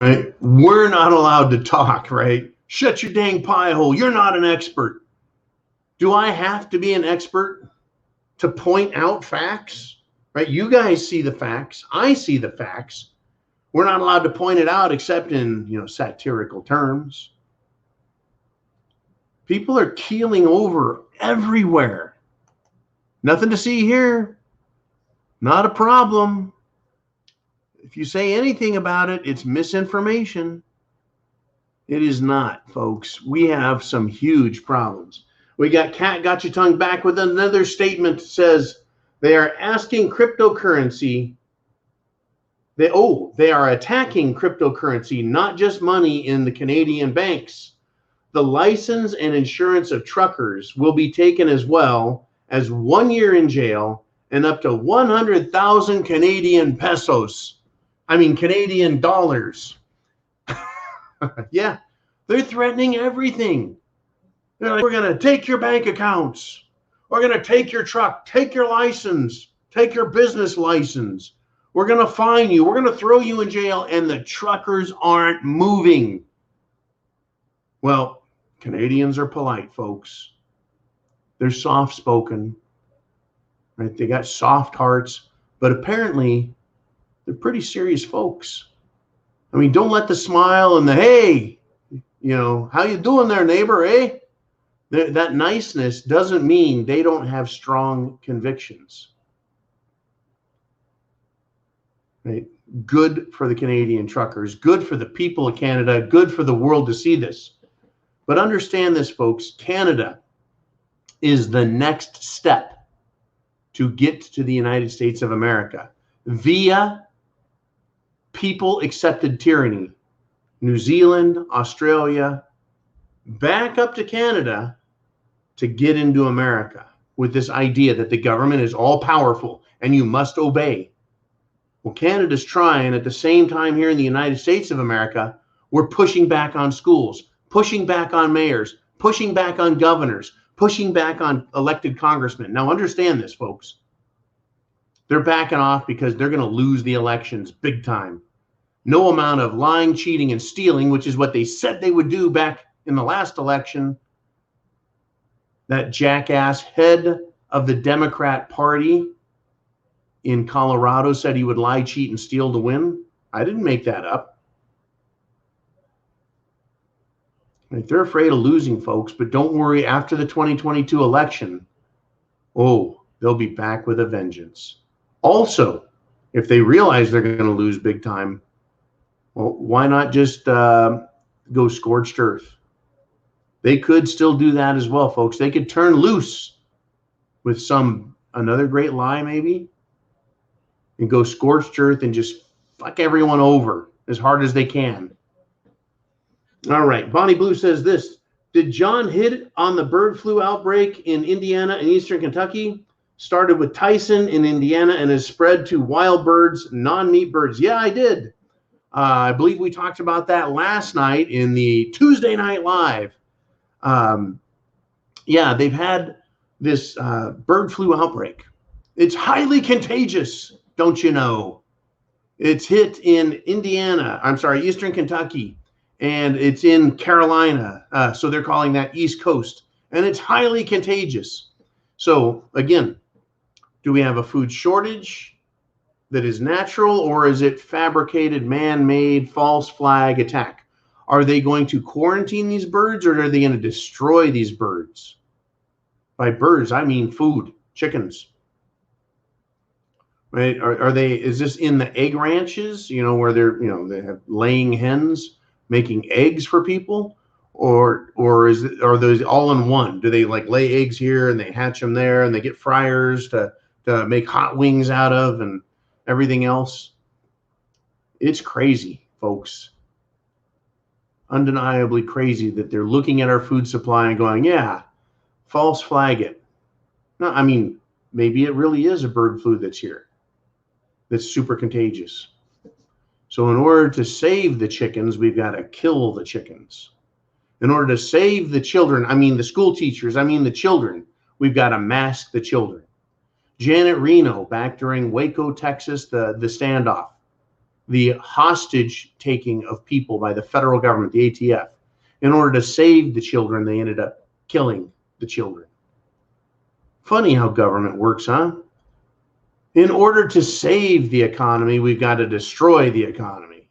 Right? We're not allowed to talk, right? Shut your dang pie hole. You're not an expert. Do I have to be an expert to point out facts? Right? You guys see the facts. I see the facts. We're not allowed to point it out except in, you know, satirical terms. People are keeling over everywhere. Nothing to see here. Not a problem. If you say anything about it, it's misinformation. It is not, folks. We have some huge problems. We got Cat Got Your Tongue back with another statement that says they are asking cryptocurrency. They are attacking cryptocurrency, not just money in the Canadian banks. The license and insurance of truckers will be taken as well as 1 year in jail and up to 100,000 Canadian pesos. I mean, Canadian dollars. Yeah, they're threatening everything. They're like, we're going to take your bank accounts. We're going to take your truck, take your license, take your business license. We're going to fine you. We're going to throw you in jail. And the truckers aren't moving. Well, Canadians are polite, folks. They're soft-spoken, right? They got soft hearts, but apparently they're pretty serious folks. I mean, don't let the smile and the, hey, you know, how you doing there, neighbor, eh? That niceness doesn't mean they don't have strong convictions. Right? Good for the Canadian truckers, good for the people of Canada, good for the world to see this. But understand this, folks, Canada is the next step to get to the United States of America via people-accepted tyranny. New Zealand, Australia, back up to Canada to get into America with this idea that the government is all-powerful and you must obey. Well, Canada's trying. At the same time here in the United States of America, we're pushing back on schools, pushing back on mayors, pushing back on governors, pushing back on elected congressmen. Now, understand this, folks. They're backing off because they're going to lose the elections big time. No amount of lying, cheating, and stealing, which is what they said they would do back in the last election. That jackass head of the Democrat Party in Colorado said he would lie, cheat, and steal to win. I didn't make that up. Right? They're afraid of losing, folks, but don't worry. After the 2022 election, they'll be back with a vengeance. Also, if they realize they're going to lose big time, well, why not just go scorched earth? They could still do that as well, folks. They could turn loose with another great lie maybe and go scorched earth and just fuck everyone over as hard as they can. All right. Bonnie Blue says this. Did John hit on the bird flu outbreak in Indiana and Eastern Kentucky? Started with Tyson in Indiana and has spread to wild birds, non-meat birds. Yeah, I did. I believe we talked about that last night in the Tuesday Night Live. Yeah, they've had this bird flu outbreak. It's highly contagious, don't you know? It's hit in Eastern Kentucky, and it's in Carolina. So they're calling that East Coast, and it's highly contagious. So again, do we have a food shortage that is natural, or is it fabricated, man-made, false flag attack? Are they going to quarantine these birds, or are they going to destroy these birds? By birds, I mean food, chickens. Right? Is this in the egg ranches, where they have laying hens making eggs for people? Or are those all in one? Do they like lay eggs here and they hatch them there and they get fryers to make hot wings out of and everything else? It's crazy, folks. Undeniably crazy that they're looking at our food supply and going, yeah, false flag it. No, I mean, maybe it really is a bird flu that's here, that's super contagious. So in order to save the chickens, we've got to kill the chickens. In order to save the children, I mean the school teachers, I mean the children, we've got to mask the children. Janet Reno, back during Waco, Texas, the standoff, the hostage taking of people by the federal government, the ATF. In order to save the children, they ended up killing the children. Funny how government works, huh? In order to save the economy, we've got to destroy the economy.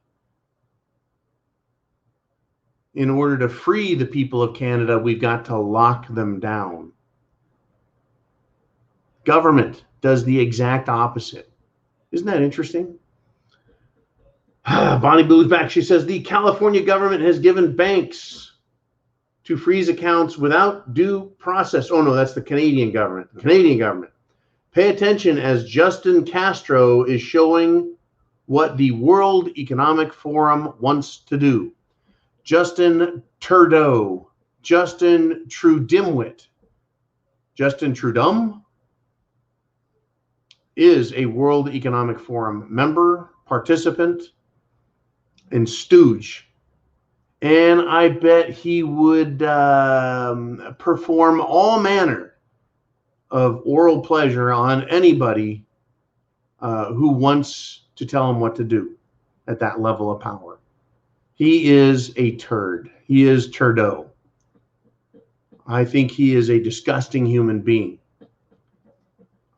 In order to free the people of Canada, we've got to lock them down. Government does the exact opposite. Isn't that interesting? Bonnie Boo's back. She says the California government has given banks to freeze accounts without due process. Oh, no, that's the Canadian government. The Canadian government. Pay attention as Justin Castro is showing what the World Economic Forum wants to do. Justin Trudeau, Justin Trudimwit, Justin Trudum is a World Economic Forum member, participant, and stooge. And I bet he would perform all manner of oral pleasure on anybody who wants to tell him what to do at that level of power. He is a turd. He is Trudeau. I think he is a disgusting human being,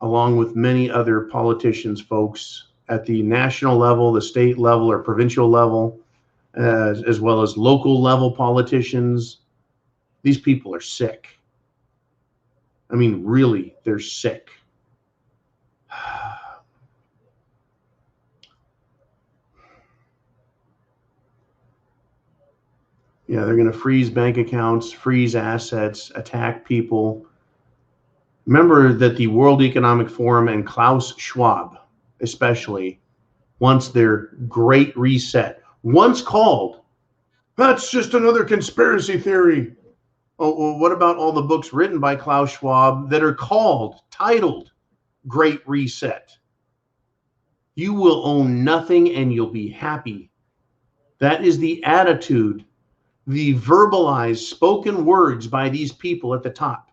along with many other politicians, folks, at the national level, the state level, or provincial level, as well as local level politicians. These people are sick. I mean, really, they're sick. Yeah, they're going to freeze bank accounts, freeze assets, attack people. Remember that the World Economic Forum and Klaus Schwab, especially, wants their Great Reset. Once called, that's just another conspiracy theory. Oh, well, what about all the books written by Klaus Schwab that are titled Great Reset? You will own nothing and you'll be happy. That is the attitude, the verbalized spoken words by these people at the top.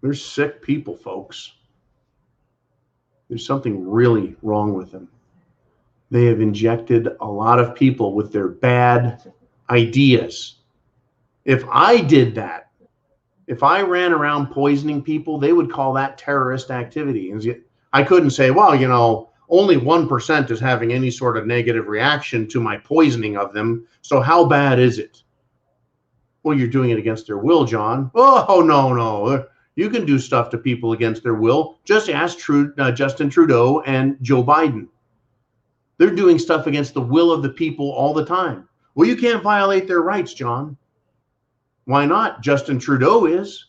They're sick people, folks. There's something really wrong with them. They have injected a lot of people with their bad ideas. If I did that, if I ran around poisoning people, they would call that terrorist activity. I couldn't say, well, only 1% is having any sort of negative reaction to my poisoning of them. So how bad is it? Well, you're doing it against their will, John. Oh, no. You can do stuff to people against their will. Just ask Justin Trudeau and Joe Biden. They're doing stuff against the will of the people all the time. Well, you can't violate their rights, John. Why not? Justin Trudeau is.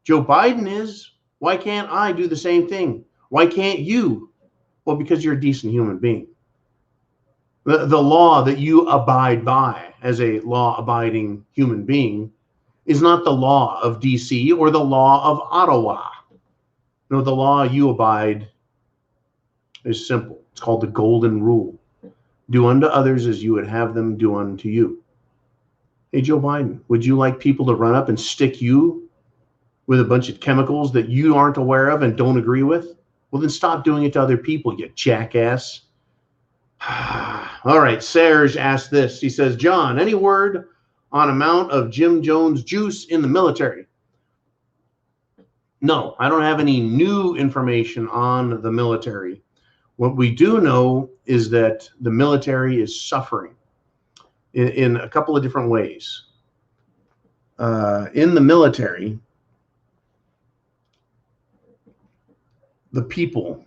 Joe Biden is. Why can't I do the same thing? Why can't you? Well, because you're a decent human being. The law that you abide by as a law-abiding human being is not the law of DC or the law of Ottawa. No, the law you abide is simple. It's called the Golden Rule. Do unto others as you would have them do unto you. Hey, Joe Biden, would you like people to run up and stick you with a bunch of chemicals that you aren't aware of and don't agree with? Well, then stop doing it to other people, you jackass. All right, Serge asked this. He says, John, any word on amount of Jim Jones juice in the military? No, I don't have any new information on the military. What we do know is that the military is suffering in a couple of different ways. In the military, the people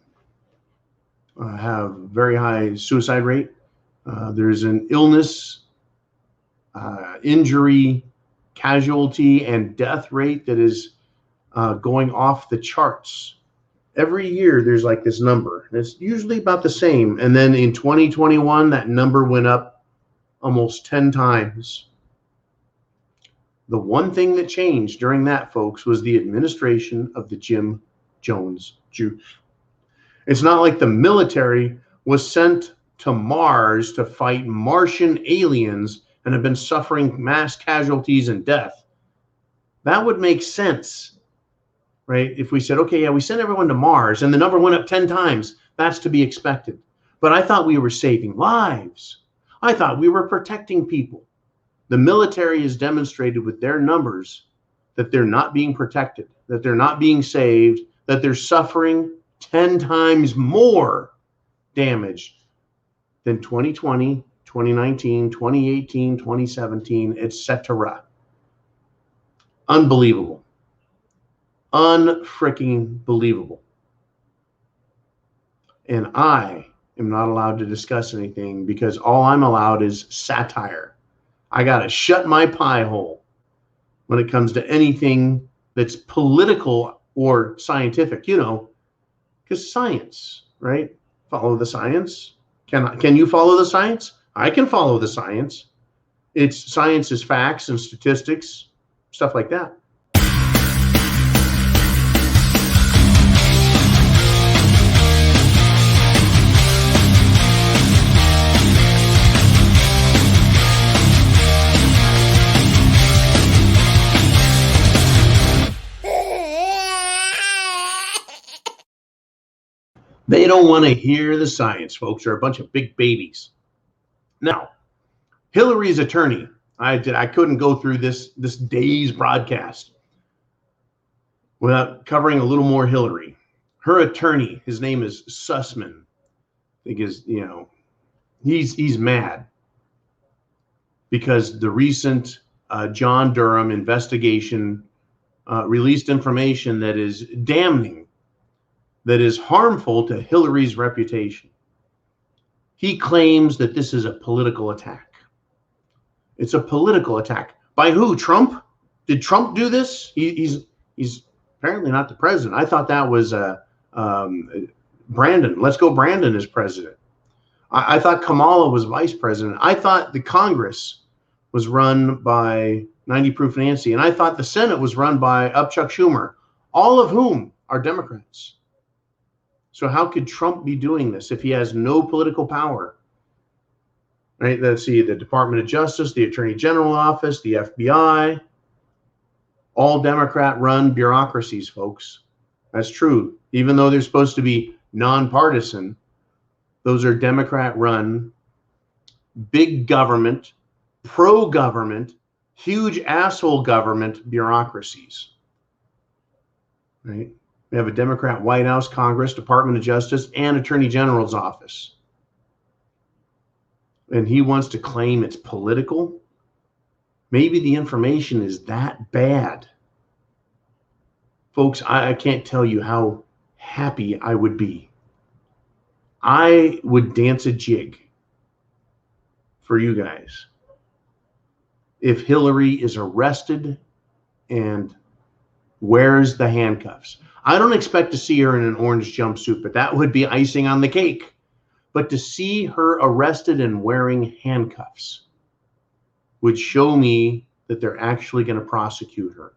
have very high suicide rate. There's an illness, injury, casualty, and death rate that is going off the charts. Every year there's like this number, and it's usually about the same. And then in 2021, that number went up almost 10 times. The one thing that changed during that, folks, was the administration of the Jim Jones juice. It's not like the military was sent to Mars to fight Martian aliens and have been suffering mass casualties and death. That would make sense, right? If we said, okay, yeah, we sent everyone to Mars and the number went up 10 times, that's to be expected. But I thought we were saving lives. I thought we were protecting people. The military has demonstrated with their numbers that they're not being protected, that they're not being saved, that they're suffering 10 times more damage than 2020, 2019, 2018, 2017, etc. Unbelievable. Unfreaking believable. And I am not allowed to discuss anything because all I'm allowed is satire. I got to shut my pie hole when it comes to anything that's political or scientific, you know, because science, right? Follow the science. Can you follow the science? I can follow the science. Science is facts and statistics, stuff like that. They don't want to hear the science, folks. They're a bunch of big babies. Now, Hillary's attorney, I couldn't go through this day's broadcast without covering a little more Hillary. Her attorney, his name is Sussman. I think he's mad because the recent John Durham investigation released information that is damning, that is harmful to Hillary's reputation. He claims that this is a political attack. It's a political attack. By who? Trump? Did Trump do this? He's apparently not the president. I thought that was Brandon. Let's go Brandon as president. I thought Kamala was vice president. I thought the Congress was run by 90 Proof Nancy. And I thought the Senate was run by Chuck Schumer, all of whom are Democrats. So how could Trump be doing this if he has no political power? Right? Let's see, the Department of Justice, the Attorney General office, the FBI, all Democrat-run bureaucracies, folks. That's true. Even though they're supposed to be nonpartisan, those are Democrat-run, big government, pro-government, huge asshole government bureaucracies. Right? We have a Democrat White House, Congress, Department of Justice, and Attorney General's office. And he wants to claim it's political. Maybe the information is that bad. Folks, I can't tell you how happy I would be. I would dance a jig for you guys if Hillary is arrested and wears the handcuffs. I don't expect to see her in an orange jumpsuit, but that would be icing on the cake. But to see her arrested and wearing handcuffs would show me that they're actually going to prosecute her.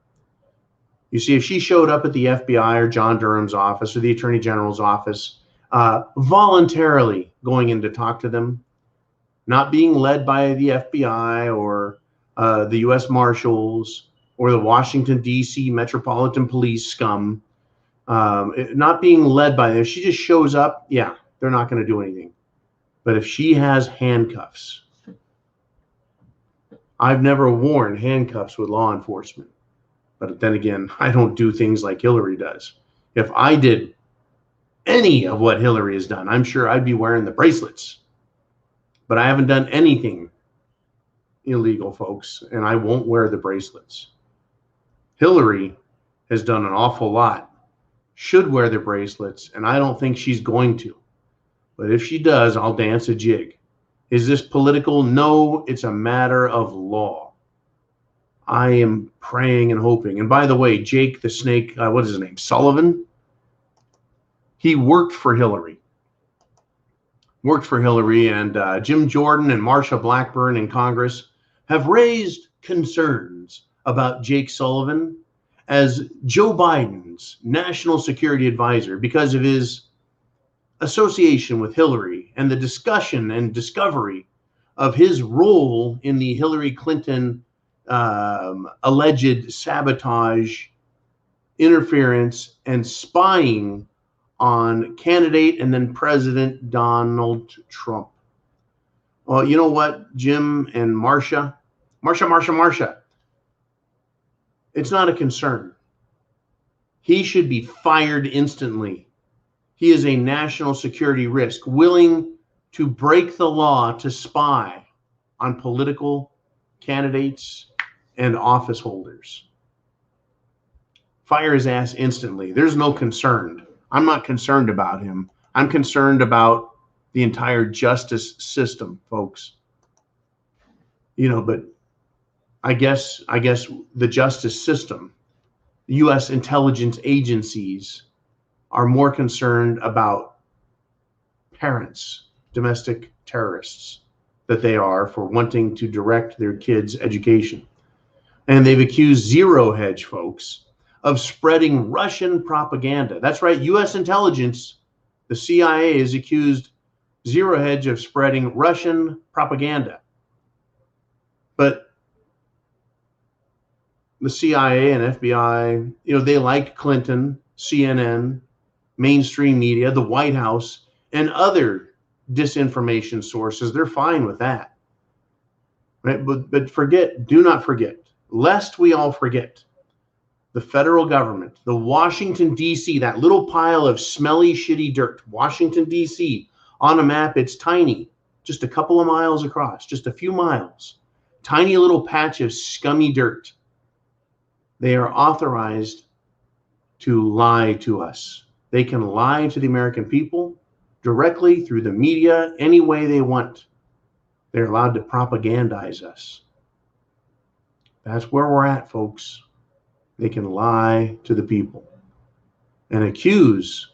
You see, if she showed up at the FBI or John Durham's office or the Attorney General's office, voluntarily going in to talk to them, not being led by the FBI or the U.S. Marshals or the Washington, D.C. Metropolitan Police scum, not being led by them. She just shows up. Yeah, they're not going to do anything. But if she has handcuffs, I've never worn handcuffs with law enforcement. But then again, I don't do things like Hillary does. If I did any of what Hillary has done, I'm sure I'd be wearing the bracelets. But I haven't done anything illegal, folks, and I won't wear the bracelets. Hillary has done an awful lot, should wear the bracelets, and I don't think she's going to. But if she does, I'll dance a jig. Is this political? No, it's a matter of law. I am praying and hoping. And by the way, Jake the Snake, what is his name? Sullivan? He worked for Hillary. And Jim Jordan and Marsha Blackburn in Congress have raised concerns about Jake Sullivan as Joe Biden's national security advisor because of his association with Hillary and the discussion and discovery of his role in the Hillary Clinton alleged sabotage, interference, and spying on candidate and then President Donald Trump. Well, you know what, Jim and Marsha, it's not a concern. He should be fired instantly. He is a national security risk, willing to break the law to spy on political candidates and office holders. Fire his ass instantly. There's no concern. I'm not concerned about him. I'm concerned about the entire justice system, folks. You know, but I guess the justice system, the U.S. intelligence agencies are more concerned about parents, domestic terrorists, that they are for wanting to direct their kids' education. And they've accused Zero Hedge, folks, of spreading Russian propaganda. That's right, U.S. intelligence, the CIA, is accused Zero Hedge of spreading Russian propaganda. But the CIA and FBI, you know, they like Clinton, CNN, mainstream media, the White House, and other disinformation sources. They're fine with that. Right? But do not forget, lest we all forget, the federal government, the Washington, D.C., that little pile of smelly, shitty dirt, Washington, D.C., on a map, it's tiny, just a couple of miles across, just a few miles, tiny little patch of scummy dirt. They are authorized to lie to us. They can lie to the American people directly through the media any way they want. They're allowed to propagandize us. That's where we're at, folks. They can lie to the people and accuse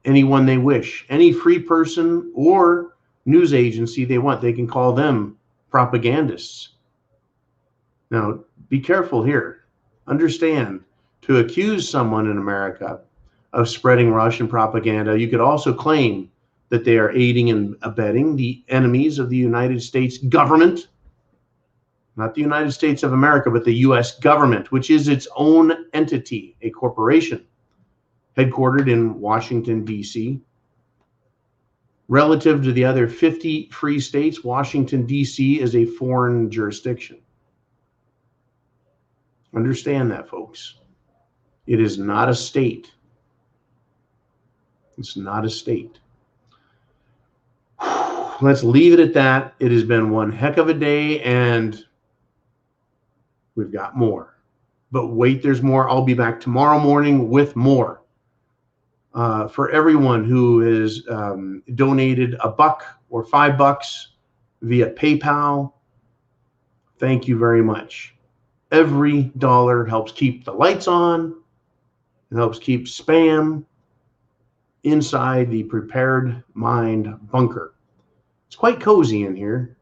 anyone they wish, any free person or news agency they want. They can call them propagandists. Now, be careful here. Understand, to accuse someone in America of spreading Russian propaganda, you could also claim that they are aiding and abetting the enemies of the United States government. Not the United States of America, but the U.S. government, which is its own entity, a corporation, headquartered in Washington, D.C. Relative to the other 50 free states, Washington, D.C. is a foreign jurisdiction. Understand that, folks. It is not a state. It's not a state. Let's leave it at that. It has been one heck of a day, and we've got more. But wait, there's more. I'll be back tomorrow morning with more. For everyone who has donated $1 or $5 via PayPal, thank you very much. Every dollar helps keep the lights on. It helps keep spam inside the Prepared Mind bunker. It's quite cozy in here.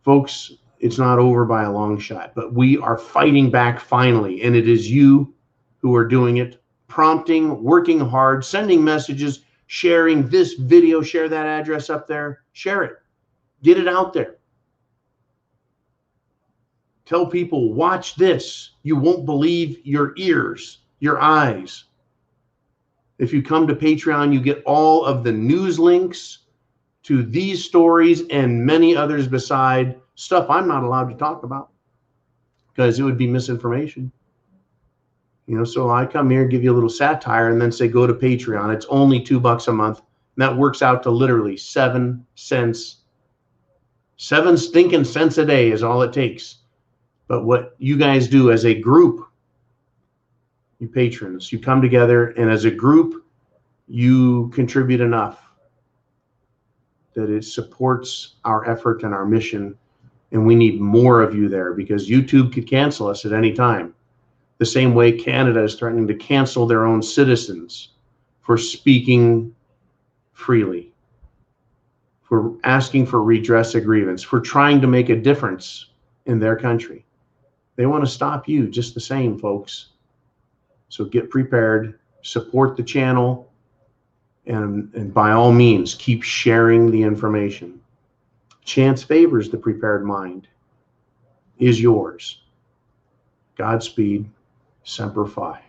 Folks, it's not over by a long shot, but we are fighting back finally, and it is you who are doing it, prompting, working hard, sending messages, sharing this video, share that address up there, share it. Get it out there. Tell people, watch this. You won't believe your ears, your eyes. If you come to Patreon, you get all of the news links to these stories and many others beside stuff I'm not allowed to talk about because it would be misinformation. You know, so I come here, give you a little satire, and then say, go to Patreon. It's only $2 a month. And that works out to literally 7 cents. 7 stinking cents a day is all it takes. But what you guys do as a group, you patrons, you come together, and as a group, you contribute enough that it supports our effort and our mission. And we need more of you there because YouTube could cancel us at any time. The same way Canada is threatening to cancel their own citizens for speaking freely, for asking for redress of grievance, for trying to make a difference in their country. They want to stop you just the same, folks. So get prepared, support the channel, and by all means, keep sharing the information. Chance favors the prepared mind is yours. Godspeed. Semper Fi.